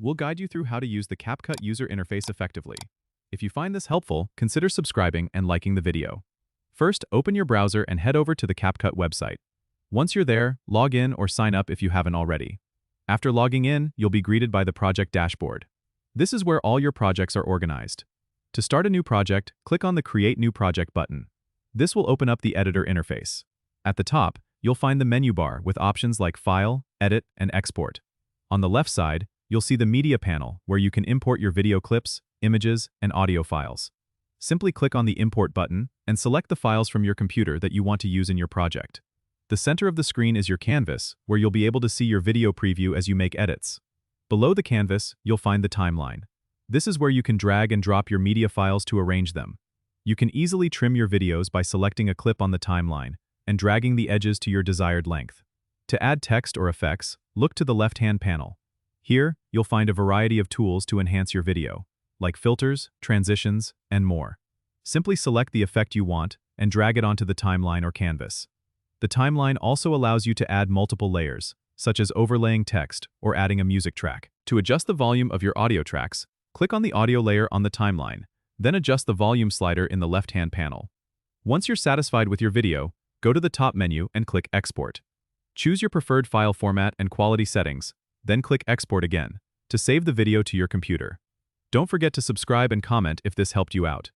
We'll guide you through how to use the CapCut user interface effectively. If you find this helpful, consider subscribing and liking the video. First, open your browser and head over to the CapCut website. Once you're there, log in or sign up if you haven't already. After logging in, you'll be greeted by the project dashboard. This is where all your projects are organized. To start a new project, click on the Create New Project button. This will open up the editor interface. At the top, you'll find the menu bar with options like File, Edit, and Export. On the left side, you'll see the Media panel where you can import your video clips, images, and audio files. Simply click on the Import button and select the files from your computer that you want to use in your project. The center of the screen is your canvas, where you'll be able to see your video preview as you make edits. Below the canvas, you'll find the timeline. This is where you can drag and drop your media files to arrange them. You can easily trim your videos by selecting a clip on the timeline and dragging the edges to your desired length. To add text or effects, look to the left-hand panel. Here, you'll find a variety of tools to enhance your video, like filters, transitions, and more. Simply select the effect you want and drag it onto the timeline or canvas. The timeline also allows you to add multiple layers, such as overlaying text or adding a music track. To adjust the volume of your audio tracks, click on the audio layer on the timeline, then adjust the volume slider in the left-hand panel. Once you're satisfied with your video, go to the top menu and click Export. Choose your preferred file format and quality settings, then click Export again to save the video to your computer. Don't forget to subscribe and comment if this helped you out.